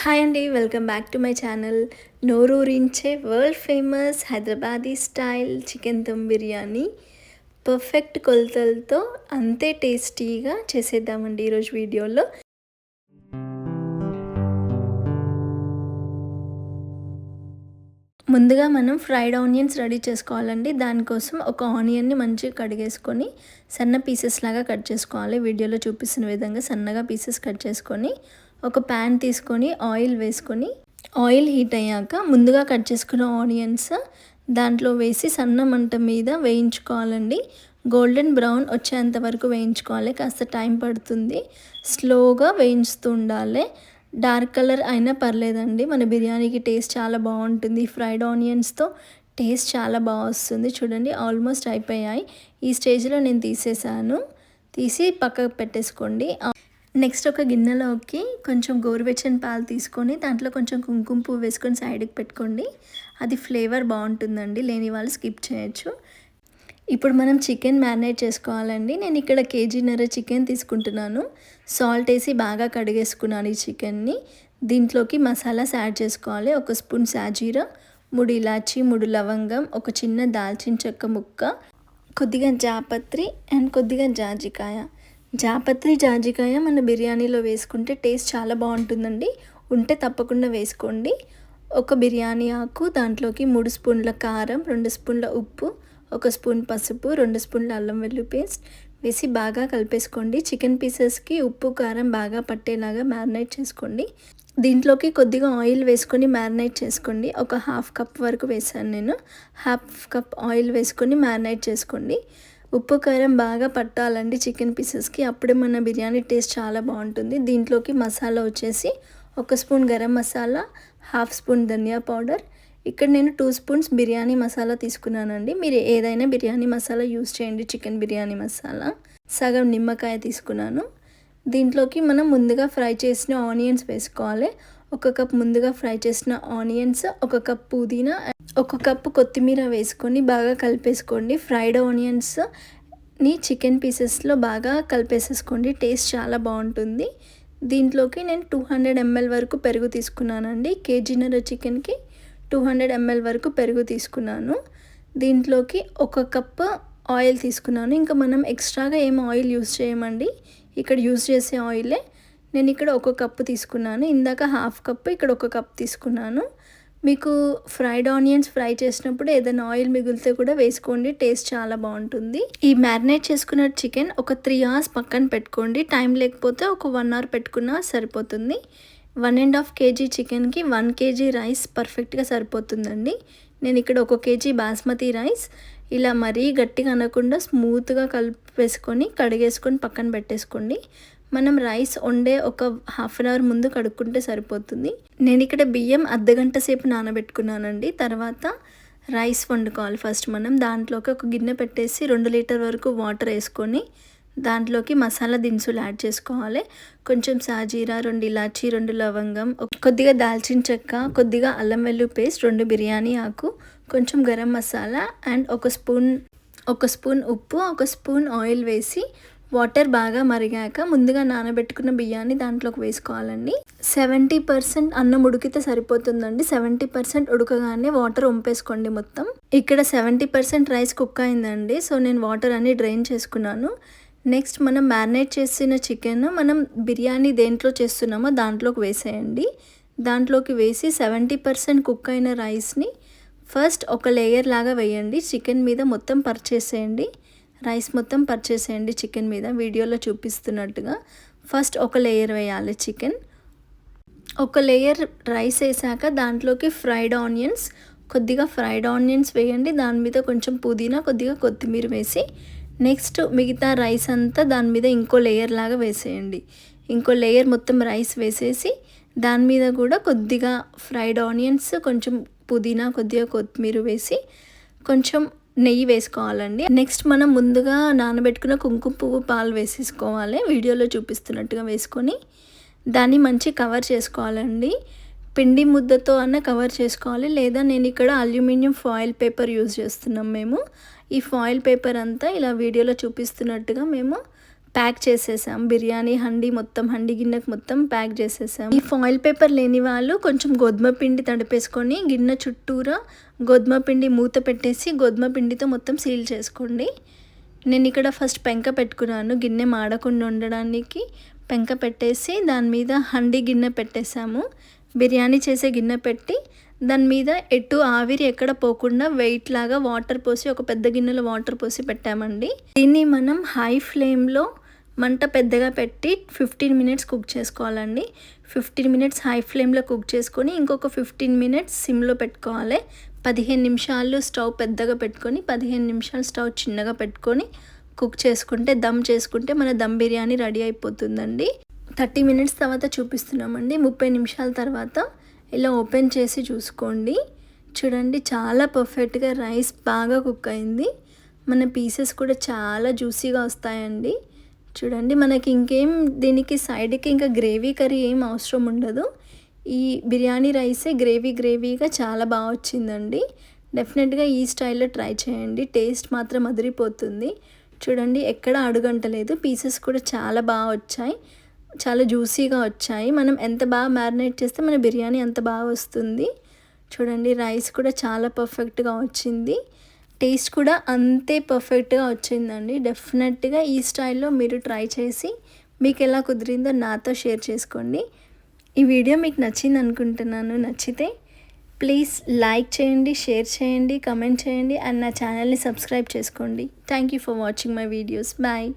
Hi అండి, welcome back to my channel. నోరూరించే world famous Hyderabadi style chicken dum biryani perfect కొలతలతో అంతే టేస్టీగా చేసేద్దామండి ఈరోజు వీడియోలో. ముందుగా మనం ఫ్రైడ్ ఆనియన్స్ రెడీ చేసుకోవాలండి. దానికోసం ఒక ఆనియన్ని మంచిగా కడిగేసుకొని సన్న పీసెస్ లాగా కట్ చేసుకోవాలి. వీడియోలో చూపిస్తున్న విధంగా సన్నగా పీసెస్ కట్ చేసుకొని ఒక ప్యాన్ తీసుకొని ఆయిల్ వేసుకొని ఆయిల్ హీట్ అయ్యాక ముందుగా కట్ చేసుకున్న ఆనియన్స్ దాంట్లో వేసి సన్న మంట మీద వేయించుకోవాలండి. గోల్డెన్ బ్రౌన్ వచ్చేంత వరకు వేయించుకోవాలి. కాస్త టైం పడుతుంది, స్లోగా వేయించుతూ ఉండాలి. డార్క్ కలర్ అయినా పర్లేదండి, మన బిర్యానీకి టేస్ట్ చాలా బాగుంటుంది. ఫ్రైడ్ ఆనియన్స్తో టేస్ట్ చాలా బాగా వస్తుంది. చూడండి, ఆల్మోస్ట్ అయిపోయాయి. ఈ స్టేజ్లో నేను తీసి పక్కకు పెట్టేసుకోండి. నెక్స్ట్ ఒక గిన్నెలోకి కొంచెం గోరువెచ్చని పాలు తీసుకొని దాంట్లో కొంచెం కుంకుమ పువ్వు వేసుకొని సైడ్కి పెట్టుకోండి. అది ఫ్లేవర్ బాగుంటుందండి, లేని వాళ్ళు స్కిప్ చేయొచ్చు. ఇప్పుడు మనం చికెన్ మ్యారినేట్ చేసుకోవాలండి. నేను ఇక్కడ కేజీన్నర చికెన్ తీసుకుంటున్నాను. సాల్ట్ వేసి బాగా కడిగేసుకున్నాను ఈ చికెన్ని. దీంట్లోకి మసాలాస్ యాడ్ చేసుకోవాలి. 1 స్పూన్ సాజీరా, 3 ఇలాచి, 3 లవంగం, ఒక చిన్న దాల్చిన చెక్క ముక్క, కొద్దిగా జాపత్రి అండ్ కొద్దిగా జాజికాయ మన బిర్యానీలో వేసుకుంటే టేస్ట్ చాలా బాగుంటుందండి. ఉంటే తప్పకుండా వేసుకోండి. ఒక బిర్యానీ ఆకు, దాంట్లోకి 3 స్పూన్ల కారం, 2 స్పూన్ల ఉప్పు, 1 స్పూన్ పసుపు, 2 స్పూన్ల అల్లం వెల్లుల్లి పేస్ట్ వేసి బాగా కలిపేసుకోండి. చికెన్ పీసెస్కి ఉప్పు కారం బాగా పట్టేలాగా మ్యారినేట్ చేసుకోండి. దీంట్లోకి కొద్దిగా ఆయిల్ వేసుకొని మ్యారినేట్ చేసుకోండి. ఒక 1/2 కప్ వరకు వేసాను నేను. 1/2 కప్ ఆయిల్ వేసుకొని మ్యారినేట్ చేసుకోండి. ఉప్పు కారం బాగా పట్టాలండి చికెన్ పీసెస్కి, అప్పుడే మన బిర్యానీ టేస్ట్ చాలా బాగుంటుంది. దీంట్లోకి మసాలా వచ్చేసి 1 స్పూన్ గరం మసాలా, 1/2 స్పూన్ ధనియా పౌడర్. ఇక్కడ నేను 2 స్పూన్స్ బిర్యానీ మసాలా తీసుకున్నానండి. మీరు ఏదైనా బిర్యానీ మసాలా యూస్ చేయండి. చికెన్ బిర్యానీ మసాలా, సగం నిమ్మకాయ తీసుకున్నాను. దీంట్లోకి మనం ముందుగా ఫ్రై చేసిన ఆనియన్స్ వేసుకోవాలి. 1 కప్ ముందుగా ఫ్రై చేసిన ఆనియన్స్, 1 కప్ పుదీనా, 1 కప్పు కొత్తిమీర వేసుకొని బాగా కలిపేసుకోండి. ఫ్రైడ్ ఆనియన్స్ని చికెన్ పీసెస్లో బాగా కలిపేసేసుకోండి, టేస్ట్ చాలా బాగుంటుంది. దీంట్లోకి నేను 200 ml వరకు పెరుగు తీసుకున్నానండి. కేజీన్నర చికెన్కి 200 ml వరకు పెరుగు తీసుకున్నాను. దీంట్లోకి 1 కప్ ఆయిల్ తీసుకున్నాను. ఇంకా మనం ఎక్స్ట్రాగా ఏం ఆయిల్ యూస్ చేయమండి, ఇక్కడ యూస్ చేసే ఆయిలే. నేను ఇక్కడ 1 కప్పు తీసుకున్నాను. ఇందాక 1/2 కప్పు, ఇక్కడ 1 కప్ తీసుకున్నాను. మీకు ఫ్రైడ్ ఆనియన్స్ ఫ్రై చేసినప్పుడు ఏదైనా ఆయిల్ మిగిలితే కూడా వేసుకోండి, టేస్ట్ చాలా బాగుంటుంది. ఈ మ్యారినేట్ చేసుకున్న చికెన్ ఒక 3 hours పక్కన పెట్టుకోండి. టైం లేకపోతే ఒక 1 hour పెట్టుకున్నా సరిపోతుంది. 1.5 kg చికెన్కి 1 kg రైస్ పర్ఫెక్ట్గా సరిపోతుందండి. నేను ఇక్కడ 1 kg బాస్మతి రైస్ ఇలా మరీ గట్టిగా అనకుండా స్మూత్గా కలిపేసుకొని కడిగేసుకొని పక్కన పెట్టేసుకోండి. మనం రైస్ వండే ఒక 1/2 hour ముందు కడుక్కుంటే సరిపోతుంది. నేను ఇక్కడ బియ్యం అర్ధగంట సేపు నానబెట్టుకున్నానండి. తర్వాత రైస్ వండుకోవాలి. ఫస్ట్ మనం దాంట్లోకి ఒక గిన్నె పెట్టేసి 2 లీటర్ వరకు వాటర్ వేసుకొని దాంట్లోకి మసాలా దినుసులు యాడ్ చేసుకోవాలి. కొంచెం సాజీరా, 2 ఇలాచి, 2 లవంగం, కొద్దిగా దాల్చిన చెక్క, కొద్దిగా అల్లం వెల్లుల్లి పేస్ట్, 2 బిర్యానీ ఆకు, కొంచెం గరం మసాలా అండ్ 1 స్పూన్ ఉప్పు, 1 స్పూన్ ఆయిల్ వేసి వాటర్ బాగా మరిగాక ముందుగా నానబెట్టుకున్న బియ్యాన్ని దాంట్లోకి వేసుకోవాలండి. 70% అన్నం ఉడికితే సరిపోతుందండి. 70% ఉడకగానే వాటర్ వంపేసుకోండి మొత్తం. ఇక్కడ 70% రైస్ కుక్ అయిందండి, సో నేను వాటర్ అన్ని డ్రైన్ చేసుకున్నాను. నెక్స్ట్ మనం మ్యారినేట్ చేసిన చికెన్ మనం బిర్యానీ దేంట్లో చేస్తున్నామో దాంట్లోకి వేసేయండి. దాంట్లోకి వేసి 70% కుక్ అయిన రైస్ని ఫస్ట్ ఒక లేయర్ లాగా వేయండి. చికెన్ మీద మొత్తం పరిచేసేయండి. రైస్ మొత్తం పరిచేసేయండి చికెన్ మీద, వీడియోలో చూపిస్తున్నట్టుగా. ఫస్ట్ ఒక లేయర్ వేయాలి చికెన్. ఒక లేయర్ రైస్ వేసాక దాంట్లోకి కొద్దిగా ఫ్రైడ్ ఆనియన్స్ వేయండి. దాని మీద కొంచెం పుదీనా, కొద్దిగా కొత్తిమీర వేసి నెక్స్ట్ మిగతా రైస్ అంతా దాని మీద ఇంకో లేయర్ లాగా వేసేయండి. ఇంకో లేయర్ మొత్తం రైస్ వేసేసి దాని మీద కూడా కొద్దిగా ఫ్రైడ్ ఆనియన్స్, కొంచెం పుదీనా, కొద్దిగా కొత్తిమీర వేసి కొంచెం నెయ్యి వేసుకోవాలండి. నెక్స్ట్ మనం ముందుగా నానబెట్టుకున్న కుంకుమ పువ్వు పాలు వేసేసుకోవాలి. వీడియోలో చూపిస్తున్నట్టుగా వేసుకొని దాన్ని మంచి కవర్ చేసుకోవాలండి. పిండి ముద్దతో అన్న కవర్ చేసుకోవాలి, లేదా నేను ఇక్కడ అల్యూమినియం ఫాయిల్ పేపర్ యూజ్ చేస్తున్నాం మేము. ఈ ఫాయిల్ పేపర్ అంతా ఇలా వీడియోలో చూపిస్తున్నట్టుగా మేము ప్యాక్ చేసేసాం. బిర్యానీ హండీ మొత్తం హండీ గిన్నెకు మొత్తం ప్యాక్ చేసేసాం. ఈ ఫాయిల్ పేపర్ లేని వాళ్ళు కొంచెం గోధుమ పిండి తడిపేసుకొని గిన్నె చుట్టూరా గోధుమ పిండి మూత పెట్టేసి గోధుమ పిండితో మొత్తం సీల్ చేసుకోండి. నేను ఇక్కడ ఫస్ట్ పెంక పెట్టుకున్నాను. గిన్నె మాడకుండా ఉండడానికి పెంక పెట్టేసి దాని మీద హండీ గిన్నె పెట్టేసాము. బిర్యానీ చేసే గిన్నె పెట్టి దాని మీద ఎటు ఆవిరి ఎక్కడ పోకుండా వెయిట్ లాగా వాటర్ పోసి ఒక పెద్ద గిన్నెలో వాటర్ పోసి పెట్టామండి. దీన్ని మనం హై ఫ్లేమ్లో మంట పెద్దగా పెట్టి 15 మినిట్స్ కుక్ చేసుకోవాలండి. 15 మినిట్స్ హై ఫ్లేమ్లో కుక్ చేసుకొని ఇంకొక 15 మినిట్స్ సిమ్లో పెట్టుకోవాలి. 15 నిమిషాలు స్టవ్ పెద్దగా పెట్టుకొని 15 నిమిషాలు స్టవ్ చిన్నగా పెట్టుకొని కుక్ చేసుకుంటే దమ్ చేసుకుంటే మన దమ్ బిర్యానీ రెడీ అయిపోతుందండి. 30 మినిట్స్ తర్వాత చూపిస్తున్నామండి. 30 నిమిషాల తర్వాత ఇలా ఓపెన్ చేసి చూసుకోండి. చూడండి చాలా పర్ఫెక్ట్గా రైస్ బాగా కుక్ అయింది. మన పీసెస్ కూడా చాలా జ్యూసీగా వస్తాయండి. చూడండి మనకి ఇంకేం దీనికి సైడ్కి ఇంకా గ్రేవీ కర్రీ ఏం అవసరం ఉండదు. ఈ బిర్యానీ రైసే గ్రేవీగా చాలా బాగా వచ్చిందండి. డెఫినెట్గా ఈ స్టైల్లో ట్రై చేయండి. టేస్ట్ మాత్రం అదిరిపోతుంది. చూడండి ఎక్కడ అడుగంటలేదు. పీసెస్ కూడా చాలా బాగా వచ్చాయి, చాలా జ్యూసీగా వచ్చాయి. మనం ఎంత బాగా మ్యారినేట్ చేస్తే మన బిర్యానీ అంత బాగా వస్తుంది. చూడండి రైస్ కూడా చాలా పర్ఫెక్ట్గా వచ్చింది. టేస్ట్ కూడా అంతే పర్ఫెక్ట్గా వచ్చిందండి. డెఫినెట్గా ఈ స్టైల్లో మీరు ట్రై చేసి మీకు ఎలా కుదిరిందో నాతో షేర్ చేసుకోండి. ఈ వీడియో మీకు నచ్చింది అనుకుంటున్నాను. నచ్చితే ప్లీజ్ లైక్ చేయండి, షేర్ చేయండి, కమెంట్ చేయండి అండ్ నా ఛానల్ని సబ్స్క్రైబ్ చేసుకోండి. Thank you for watching my videos. Bye.